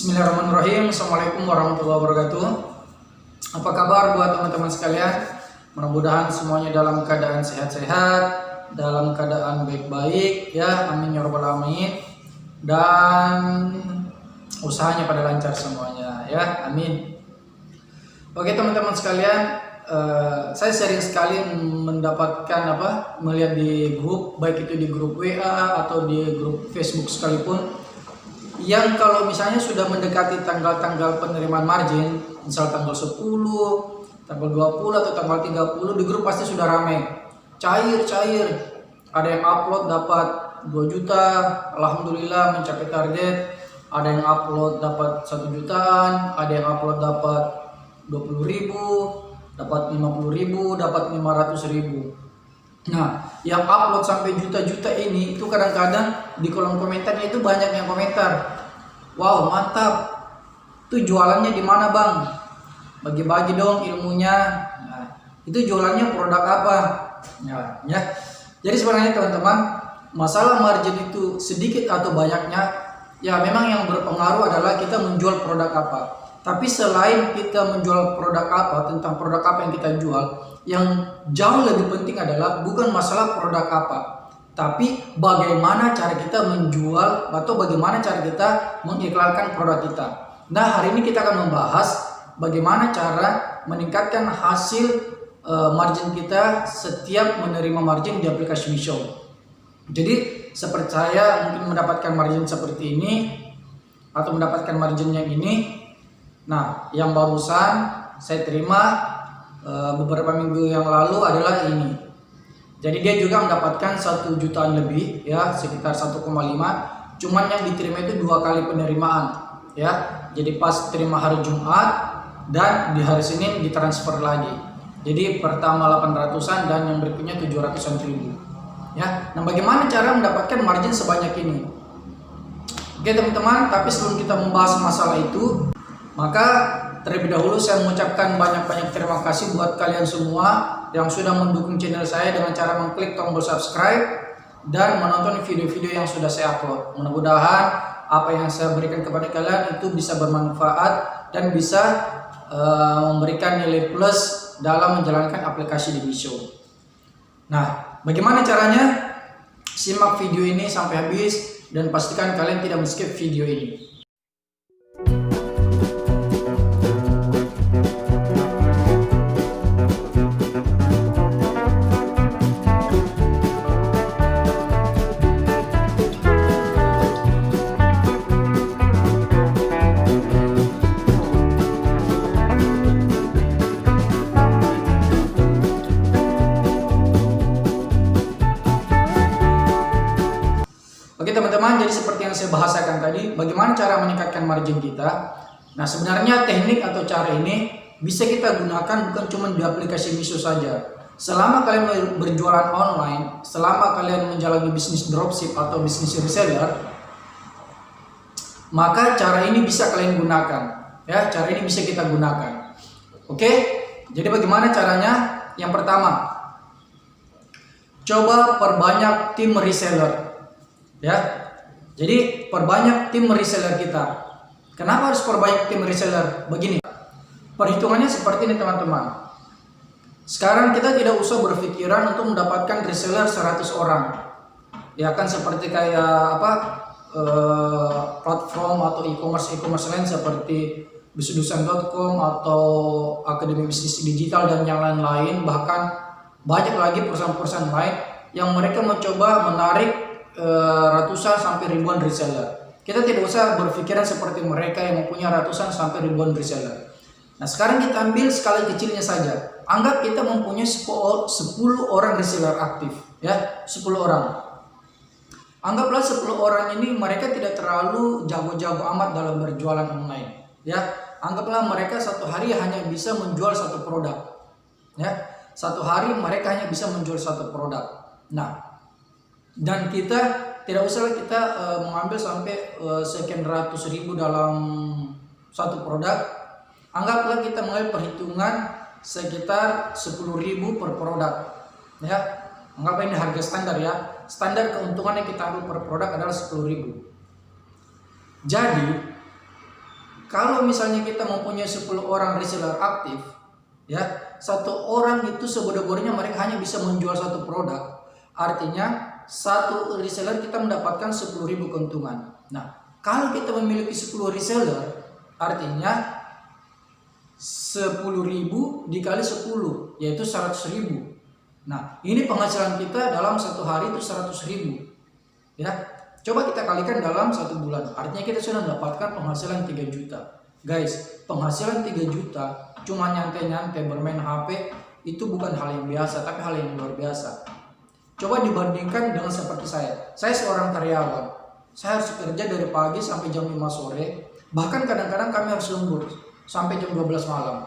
Bismillahirrahmanirrahim. Assalamualaikum warahmatullahi wabarakatuh. Apa kabar buat teman-teman sekalian? Mudah-mudahan semuanya dalam keadaan sehat-sehat, dalam keadaan baik-baik ya, amin ya rabbal alamin. Dan usahanya pada lancar semuanya ya, amin. Oke teman-teman sekalian, saya sering sekali mendapatkan melihat di grup, baik itu di grup WA atau di grup Facebook sekalipun, yang kalau misalnya sudah mendekati tanggal-tanggal penerimaan margin, misal tanggal 10, tanggal 20 atau tanggal 30, di grup pasti sudah ramai, cair. Ada yang upload dapat 2 juta, alhamdulillah mencapai target. Ada yang upload dapat 1 jutaan, ada yang upload dapat 20.000, dapat 50.000, dapat 500.000. Nah, yang upload sampai juta-juta ini itu kadang-kadang di kolom komentarnya itu banyak yang komentar, wow mantap, itu jualannya di mana bang? Bagi-bagi dong ilmunya. Nah, itu jualannya produk apa? Nah, ya. Jadi sebenarnya teman-teman, masalah margin itu sedikit atau banyaknya, ya memang yang berpengaruh adalah kita menjual produk apa. Tapi selain kita menjual produk apa, tentang produk apa yang kita jual, yang jauh lebih penting adalah bukan masalah produk apa, tapi bagaimana cara kita menjual atau bagaimana cara kita mengiklankan produk kita. Nah, hari ini kita akan membahas bagaimana cara meningkatkan hasil margin kita setiap menerima margin di aplikasi Misho. Jadi seperti saya mungkin mendapatkan margin seperti ini atau mendapatkan margin yang ini. Nah, yang barusan saya terima beberapa minggu yang lalu adalah ini. Jadi dia juga mendapatkan 1 jutaan lebih ya, sekitar 1,5. Cuman yang diterima itu 2 kali penerimaan ya. Jadi pas terima hari Jumat dan di hari Senin ditransfer lagi. Jadi pertama 800-an dan yang berikutnya 700-an ribu ya. Nah, bagaimana cara mendapatkan margin sebanyak ini? Oke teman-teman, tapi sebelum kita membahas masalah itu, maka terlebih dahulu saya mengucapkan banyak-banyak terima kasih buat kalian semua yang sudah mendukung channel saya dengan cara mengklik tombol subscribe dan menonton video-video yang sudah saya upload. Mudah-mudahan apa yang saya berikan kepada kalian itu bisa bermanfaat dan bisa memberikan nilai plus dalam menjalankan aplikasi di Misho. Nah, bagaimana caranya? Simak video ini sampai habis dan pastikan kalian tidak men-skip video ini. Oke teman-teman, jadi seperti yang saya bahasakan tadi, bagaimana cara meningkatkan margin kita. Nah, sebenarnya teknik atau cara ini bisa kita gunakan bukan cuma di aplikasi Misho saja. Selama kalian berjualan online, selama kalian menjalani bisnis dropship atau bisnis reseller, maka cara ini bisa kalian gunakan ya, cara ini bisa kita gunakan. Oke, jadi bagaimana caranya? Yang pertama, coba perbanyak tim reseller ya. Jadi perbanyak tim reseller kita. Kenapa harus perbanyak tim reseller? Begini, perhitungannya seperti ini teman-teman. Sekarang kita tidak usah berpikiran untuk mendapatkan reseller 100 orang. Ya kan, seperti kayak platform atau e-commerce lain seperti bisdusan.com atau Akademi Bisnis Digital dan yang lain-lain. Bahkan banyak lagi perusahaan-perusahaan lain yang mereka mencoba menarik ratusan sampai ribuan reseller. Kita tidak usah berpikiran seperti mereka yang mempunyai ratusan sampai ribuan reseller. Nah, sekarang kita ambil skala kecilnya saja. Anggap kita mempunyai 10 orang reseller aktif ya, 10 orang. Anggaplah 10 orang ini mereka tidak terlalu jago-jago amat dalam berjualan online ya. Anggaplah mereka satu hari hanya bisa menjual 1 produk ya. Satu hari mereka hanya bisa menjual 1 produk. Nah, dan kita tidak usah kita mengambil sampai sekian ratus ribu dalam 1 produk. Anggaplah kita mengambil perhitungan sekitar 10.000 per produk ya. Anggap ini harga standar ya. Standar keuntungan yang kita ambil per produk adalah 10.000. Jadi kalau misalnya kita mempunyai 10 orang reseller aktif, ya, satu orang itu sebodoh-bodohnya mereka hanya bisa menjual satu produk. Artinya satu reseller kita mendapatkan 10.000 keuntungan. Nah, kalau kita memiliki 10 reseller, artinya 10.000 dikali 10 yaitu 100.000. Nah, ini penghasilan kita dalam satu hari itu 100.000. Ya, coba kita kalikan dalam satu bulan. Artinya kita sudah mendapatkan penghasilan 3 juta. Guys, penghasilan 3 juta cuma nyantai-nyantai bermain HP itu bukan hal yang biasa, tapi hal yang luar biasa. Coba dibandingkan dengan seperti saya. Saya seorang karyawan. Saya harus kerja dari pagi sampai jam 5 sore. Bahkan kadang-kadang kami harus lembur sampai jam 12 malam.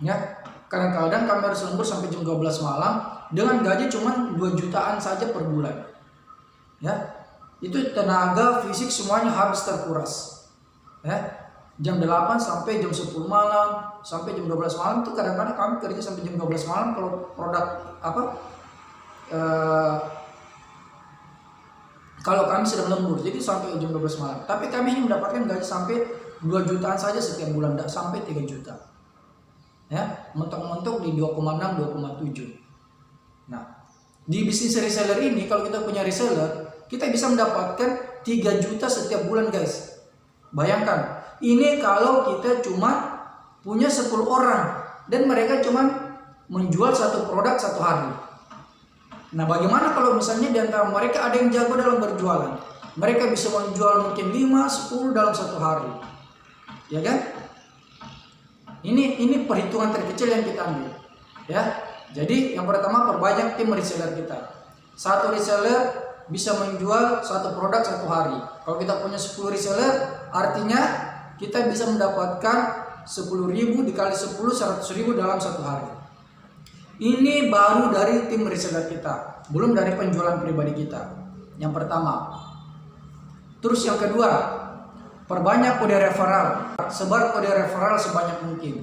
Ya, kadang-kadang kami harus lembur sampai jam 12 malam dengan gaji cuma 2 jutaan saja per bulan. Ya, itu tenaga fisik semuanya habis terkuras. Ya, jam 8 sampai jam 10 malam, sampai jam 12 malam itu kadang-kadang kami kerja sampai jam 12 malam kalau produk kalau kami sedang lembur, jadi sampai jam 12 malam. Tapi kami ini mendapatkan gaji sampai 2 jutaan saja setiap bulan, tidak sampai 3 juta. Ya, mentok-mentok di 2,6, 2,7. Nah, di bisnis reseller ini kalau kita punya reseller, kita bisa mendapatkan 3 juta setiap bulan, guys. Bayangkan, ini kalau kita cuma punya 10 orang dan mereka cuma menjual satu produk satu hari. Nah, bagaimana kalau misalnya di antara mereka ada yang jago dalam berjualan? Mereka bisa menjual mungkin 5, 10 dalam satu hari. Ya kan? Ini perhitungan terkecil yang kita ambil. Ya. Jadi yang pertama perbanyak tim reseller kita. Satu reseller bisa menjual satu produk satu hari. Kalau kita punya 10 reseller, artinya kita bisa mendapatkan 10.000 dikali 10, 100.000 dalam satu hari. Ini baru dari tim reseller kita, belum dari penjualan pribadi kita. Yang pertama. Terus yang kedua, perbanyak kode referral. Sebar kode referral sebanyak mungkin.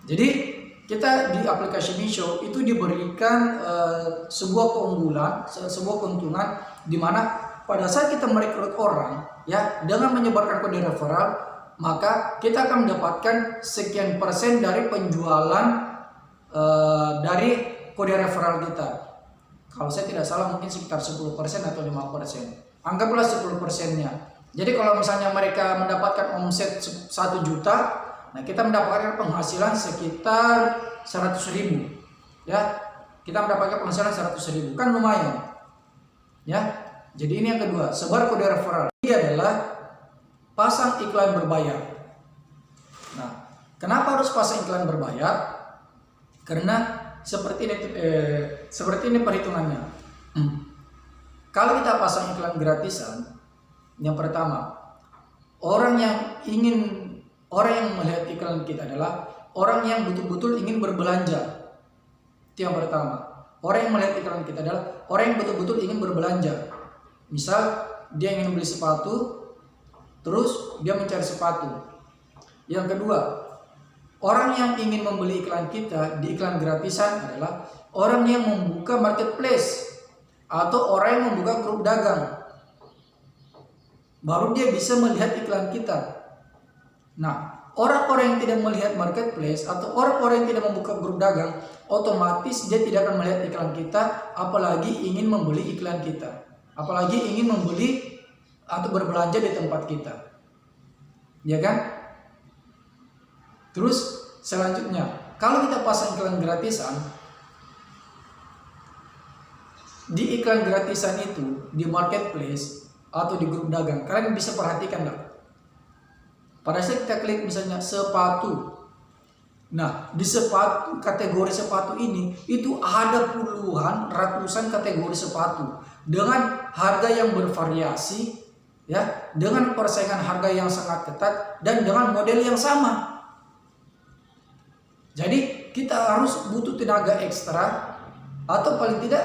Jadi kita di aplikasi Misho itu diberikan sebuah keunggulan, sebuah keuntungan di mana pada saat kita merekrut orang, ya, dengan menyebarkan kode referral, maka kita akan mendapatkan sekian persen dari penjualan dari kode referral kita. Kalau saya tidak salah mungkin sekitar 10% atau 5%. Anggaplah 10%-nya. Jadi kalau misalnya mereka mendapatkan omset 1 juta, nah kita mendapatkan penghasilan sekitar 100.000. Ya, kita mendapatkan penghasilan 100.000, kan lumayan. Ya, jadi ini yang kedua, sebar kode referral. Ini adalah pasang iklan berbayar. Nah, kenapa harus pasang iklan berbayar? Karena seperti ini perhitungannya. Kalau kita pasang iklan gratisan, yang pertama, orang yang melihat iklan kita adalah orang yang betul-betul ingin berbelanja. Itu yang pertama. Orang yang melihat iklan kita adalah orang yang betul-betul ingin berbelanja. Misal dia ingin beli sepatu, terus dia mencari sepatu. Yang kedua, orang yang ingin membeli iklan kita di iklan gratisan adalah orang yang membuka marketplace atau orang yang membuka grup dagang. Baru dia bisa melihat iklan kita. Nah, orang-orang yang tidak melihat marketplace atau orang-orang yang tidak membuka grup dagang, otomatis dia tidak akan melihat iklan kita, apalagi ingin membeli iklan kita, apalagi ingin membeli atau berbelanja di tempat kita. Ya kan? Terus selanjutnya, kalau kita pasang iklan gratisan, di iklan gratisan itu di marketplace atau di grup dagang, kalian bisa perhatikan lah. Pada saat kita klik misalnya sepatu, nah di sepatu, kategori sepatu ini itu ada puluhan, ratusan kategori sepatu dengan harga yang bervariasi, ya, dengan persaingan harga yang sangat ketat dan dengan model yang sama. Jadi kita harus butuh tenaga ekstra atau paling tidak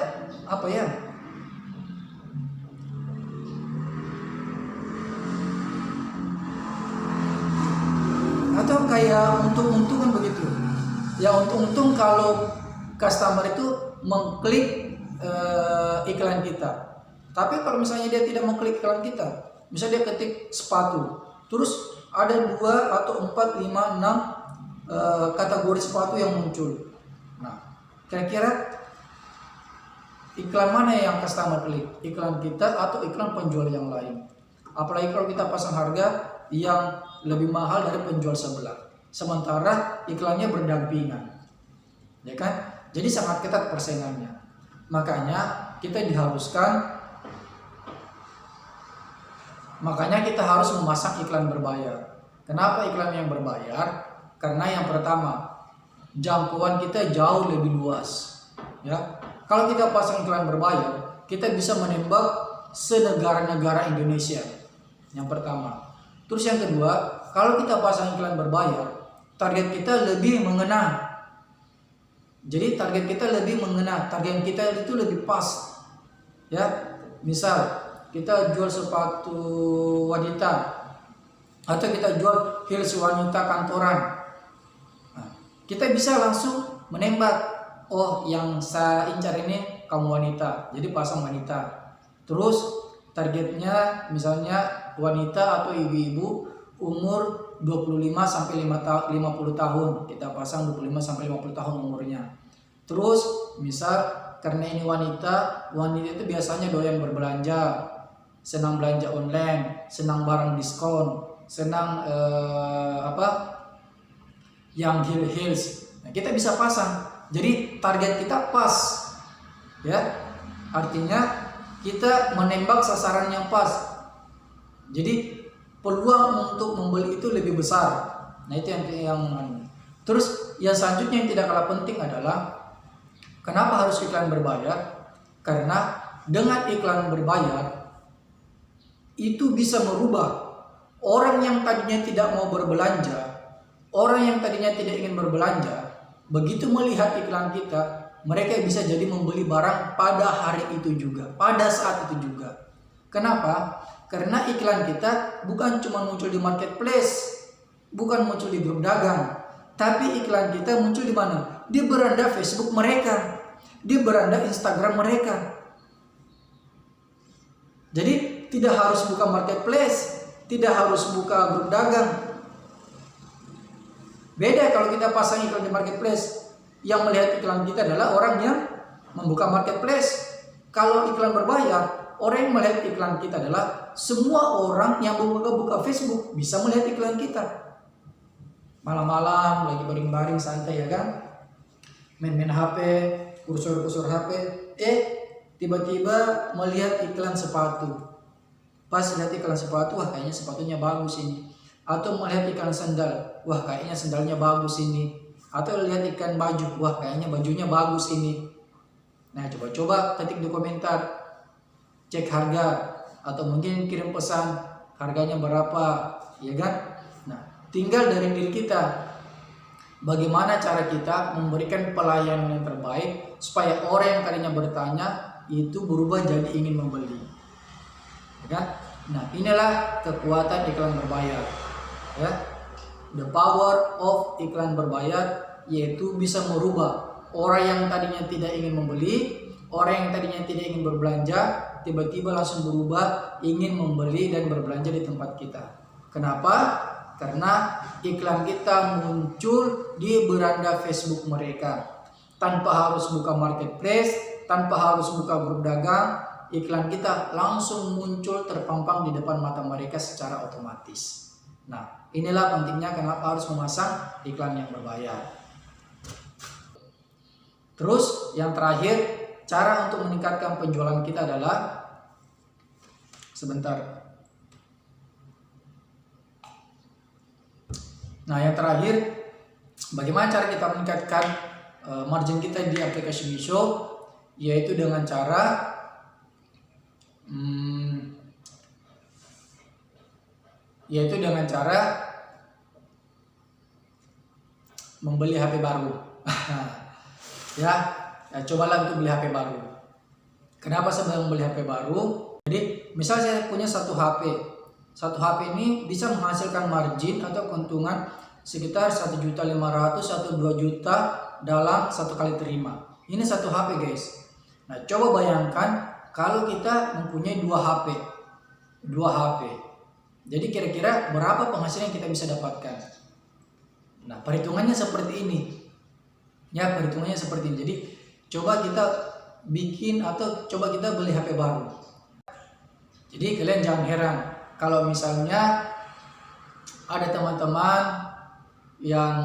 atau kayak untung-untungan begitu. Ya, untung-untung kalau customer itu mengklik iklan kita. Tapi kalau misalnya dia tidak mengklik iklan kita, misalnya dia ketik sepatu, terus ada 2 atau 4, 5, 6 kategori sepatu yang muncul. Nah, kira-kira iklan mana yang customer klik? Iklan kita atau iklan penjual yang lain? Apalagi kalau kita pasang harga yang lebih mahal dari penjual sebelah, sementara iklannya berdampingan, ya kan? Jadi sangat ketat persaingannya. Makanya kita harus memasang iklan berbayar. Kenapa iklan yang berbayar? Karena yang pertama, jangkauan kita jauh lebih luas, ya. Kalau kita pasang iklan berbayar, kita bisa menembak senegara-negara Indonesia. Yang pertama. Terus yang kedua, kalau kita pasang iklan berbayar, target kita lebih mengena. Jadi target kita itu lebih pas. Ya. Misal kita jual sepatu wanita atau kita jual heels wanita kantoran. Nah, kita bisa langsung menembak. Oh, yang saya incar ini kaum wanita, jadi pasang wanita. Terus targetnya misalnya wanita atau ibu-ibu umur 25 sampai 50 tahun. Kita pasang 25 sampai 50 tahun umurnya. Terus misal karena ini wanita itu biasanya doyan berbelanja, senang belanja online, senang barang diskon, senang yang heels. Nah, kita bisa pasang. Jadi target kita pas, ya, artinya kita menembak sasaran yang pas. Jadi peluang untuk membeli itu lebih besar. Nah itu yang terus yang selanjutnya yang tidak kalah penting adalah kenapa harus iklan berbayar? Karena dengan iklan berbayar itu bisa merubah orang yang tadinya tidak mau berbelanja, orang yang tadinya tidak ingin berbelanja. Begitu melihat iklan kita, mereka bisa jadi membeli barang pada hari itu juga, pada saat itu juga. Kenapa? Karena iklan kita bukan cuma muncul di marketplace, bukan muncul di grup dagang, tapi iklan kita muncul di mana? Di beranda Facebook mereka, di beranda Instagram mereka. Jadi tidak harus buka marketplace, tidak harus buka grup dagang. Beda kalau kita pasang iklan di marketplace, yang melihat iklan kita adalah orang yang membuka marketplace. Kalau iklan berbayar, orang yang melihat iklan kita adalah semua orang yang buka Facebook bisa melihat iklan kita. Malam-malam lagi baring-baring santai, ya kan, main-main HP, kursor-kursor HP, tiba-tiba melihat iklan sepatu. Pas lihat iklan sepatu, wah kayaknya sepatunya bagus ini. Atau melihat iklan sandal, wah kayaknya sandalnya bagus ini. Atau lihat iklan baju, wah kayaknya bajunya bagus ini. Nah, coba-coba ketik di komentar, cek harga, atau mungkin kirim pesan harganya berapa, ya kan? Nah, tinggal dari diri kita, bagaimana cara kita memberikan pelayanan yang terbaik supaya orang yang tadinya bertanya itu berubah jadi ingin membeli, ya kan? Nah, inilah kekuatan iklan berbayar, ya. The power of iklan berbayar, yaitu bisa merubah orang yang tadinya tidak ingin membeli, orang yang tadinya tidak ingin berbelanja, tiba-tiba langsung berubah ingin membeli dan berbelanja di tempat kita. Kenapa? Karena iklan kita muncul di beranda Facebook mereka. Tanpa harus buka marketplace, tanpa harus buka grup dagang, iklan kita langsung muncul terpampang di depan mata mereka secara otomatis. Nah, inilah pentingnya kenapa harus memasang iklan yang berbayar. Terus yang terakhir, cara untuk meningkatkan penjualan kita adalah Nah, yang terakhir, bagaimana cara kita meningkatkan margin kita di aplikasi Meesho, yaitu dengan cara membeli HP baru. Cobalah untuk beli HP baru. Kenapa saya membeli HP baru? Jadi, misal saya punya satu HP ini bisa menghasilkan margin atau keuntungan sekitar 1.500.000 atau 2 juta dalam satu kali terima. Ini satu HP, guys. Nah, coba bayangkan kalau kita mempunyai dua HP, Jadi kira-kira berapa penghasilan yang kita bisa dapatkan? Nah, perhitungannya seperti ini. Ya, perhitungannya seperti ini. Jadi coba kita bikin atau coba kita beli HP baru. Jadi kalian jangan heran kalau misalnya ada teman-teman yang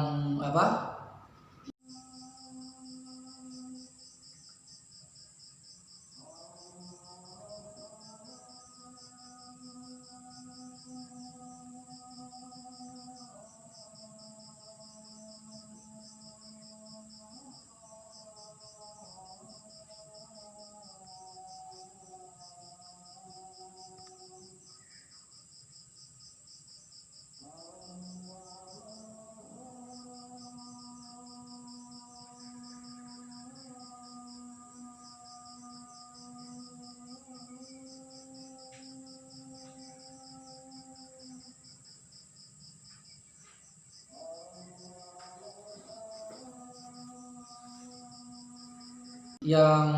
yang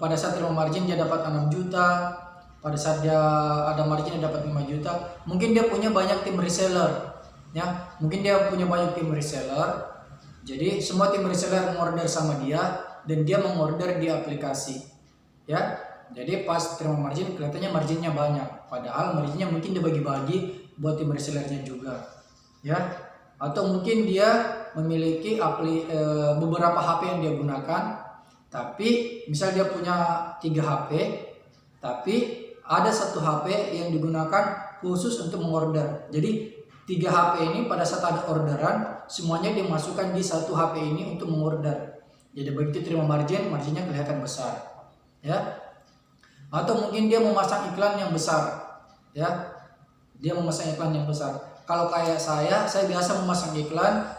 pada saat terima margin dia dapat 6 juta, pada saat dia ada margin dia dapat 5 juta. Mungkin dia punya banyak tim reseller, ya. Mungkin dia punya banyak tim reseller. Jadi semua tim reseller mengorder sama dia dan dia mengorder di aplikasi, ya. Jadi pas terima margin kelihatannya marginnya banyak, padahal marginnya mungkin dia bagi-bagi buat tim resellernya juga, ya. Atau mungkin dia memiliki beberapa HP yang dia gunakan. Tapi misal dia punya 3 HP, tapi ada 1 HP yang digunakan khusus untuk mengorder. Jadi 3 HP ini pada saat ada orderan semuanya dimasukkan di 1 HP ini untuk mengorder. Jadi begitu terima margin, marginnya kelihatan besar, ya. Atau mungkin dia memasang iklan yang besar, ya. Dia memasang iklan yang besar. Kalau kayak saya biasa memasang iklan,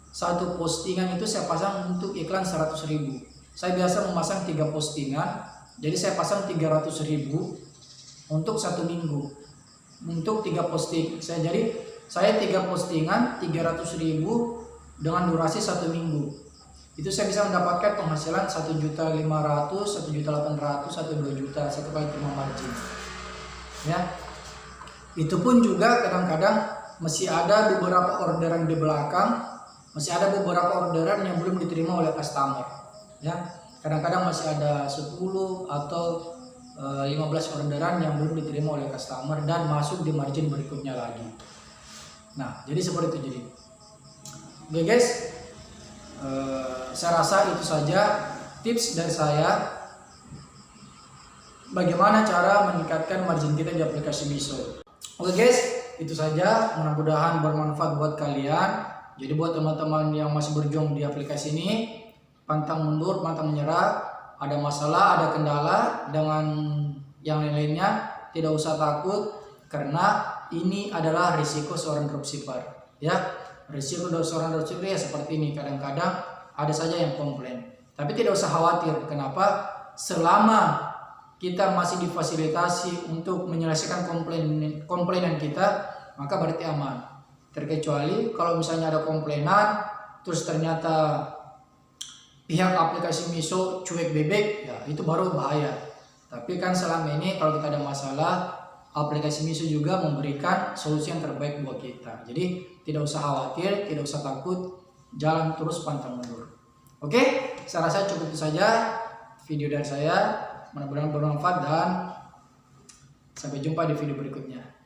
1 postingan itu saya pasang untuk iklan 100.000. Saya biasa memasang 3 postingan, jadi saya pasang 300.000 untuk 1 minggu. Untuk 3 posting, saya 3 postingan 300.000 dengan durasi 1 minggu. Itu saya bisa mendapatkan penghasilan 1.500.000, 1.800.000, atau 2 juta satu kali terima margin. Ya, itu pun juga kadang-kadang masih ada beberapa orderan di belakang, masih ada beberapa orderan yang belum diterima oleh customer. Ya, kadang-kadang masih ada 10 atau 15 orderan yang belum diterima oleh customer dan masuk di margin berikutnya lagi. Nah, jadi seperti itu. Jadi oke guys, saya rasa itu saja tips dari saya bagaimana cara meningkatkan margin kita di aplikasi Miso. Oke guys, itu saja, mudah-mudahan bermanfaat buat kalian. Jadi buat teman-teman yang masih berjuang di aplikasi ini, pantang mundur, pantang menyerah. Ada masalah, ada kendala dengan yang lain-lainnya, tidak usah takut karena ini adalah risiko seorang dropshipper, ya. Risiko seorang dropshipper ya seperti ini, kadang-kadang ada saja yang komplain. Tapi tidak usah khawatir. Kenapa? Selama kita masih difasilitasi untuk menyelesaikan komplainan kita, maka berarti aman. Terkecuali kalau misalnya ada komplainan terus ternyata pihak aplikasi Miso cuek bebek, ya itu baru bahaya. Tapi kan selama ini kalau kita ada masalah, aplikasi Miso juga memberikan solusi yang terbaik buat kita. Jadi tidak usah khawatir, tidak usah takut, jalan terus pantang mundur. Oke, saya rasa cukup itu saja video dari saya. Mudah-mudahan bermanfaat dan sampai jumpa di video berikutnya.